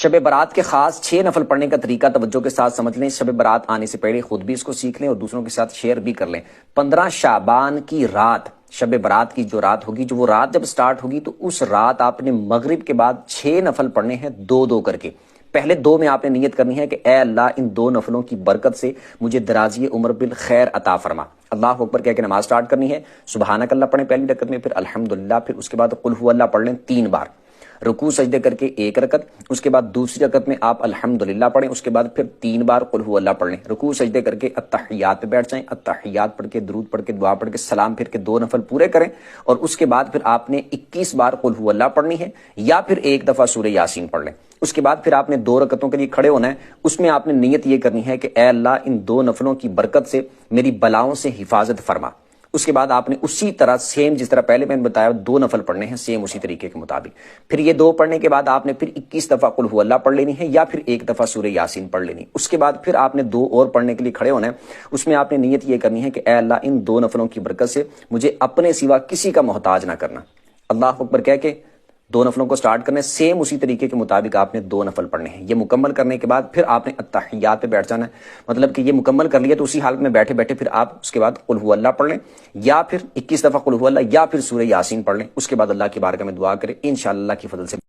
شب برات کے خاص 6 نفل پڑھنے کا طریقہ توجہ کے ساتھ سمجھ لیں۔ شب برات آنے سے پہلے خود بھی اس کو سیکھ لیں اور دوسروں کے ساتھ شیئر بھی کر لیں۔ 15 شعبان کی رات، شب برات کی جو رات ہوگی، جو وہ رات جب سٹارٹ ہوگی تو اس رات آپ نے مغرب کے بعد 6 نفل پڑھنے ہیں، 2 کر کے۔ پہلے 2 میں آپ نے نیت کرنی ہے کہ اے اللہ ان 2 نفلوں کی برکت سے مجھے درازی عمر بالخیر عطا فرما۔ اللہ اکبر کہہ کے نماز سٹارٹ کرنی ہے۔ سبحانک اللہ پڑھیں پہلی رکعت میں، پھر الحمدللہ، پھر اس کے بعد قل هو اللہ پڑھ لیں 3 بار، رکوع سجدے کر کے 1 رکعت، اس کے بعد دوسری رکعت میں آپ الحمدللہ پڑھیں، اس کے بعد پھر 3 بار قل هو اللہ پڑھ لیں، رکوع سجدے کر کے اتحیات پہ بیٹھ جائیں، اتحیات پڑھ کے درود پڑھ کے دعا پڑھ کے سلام پھر کے 2 نفل پورے کریں، اور اس کے بعد پھر آپ نے 21 بار قل هو اللہ پڑھنی ہے، یا پھر 1 دفعہ سورہ یاسین پڑھ لیں۔ اس کے بعد پھر آپ نے 2 رکعتوں کے لیے کھڑے ہونا ہے، اس میں آپ نے نیت یہ کرنی ہے کہ اے اللہ ان 2 نفلوں کی برکت سے میری بلاؤں سے حفاظت فرما۔ اس کے بعد آپ نے اسی طرح سیم جس طرح پہلے میں نے بتایا 2 نفل پڑھنے ہیں، سیم اسی طریقے کے مطابق۔ پھر یہ 2 پڑھنے کے بعد آپ نے پھر 21 دفعہ قل هو اللہ پڑھ لینی ہے، یا پھر 1 دفعہ سورہ یاسین پڑھ لینی ہے۔ اس کے بعد پھر آپ نے 2 اور پڑھنے کے لیے کھڑے ہونا ہے، اس میں آپ نے نیت یہ کرنی ہے کہ اے اللہ ان 2 نفلوں کی برکت سے مجھے اپنے سوا کسی کا محتاج نہ کرنا۔ اللہ اکبر کہہ کے 2 نفلوں کو سٹارٹ کرنے، سیم اسی طریقے کے مطابق آپ نے 2 نفل پڑھنے ہیں۔ یہ مکمل کرنے کے بعد پھر آپ نے اتحیات پہ بیٹھ جانا ہے، مطلب کہ یہ مکمل کر لیا تو اسی حالت میں بیٹھے بیٹھے پھر آپ اس کے بعد قل هو اللہ پڑھ لیں، یا پھر 21 دفعہ قل هو اللہ، یا پھر سورہ یاسین پڑھ لیں۔ اس کے بعد اللہ کی بارگاہ میں دعا کریں، انشاءاللہ اللہ کی فضل سے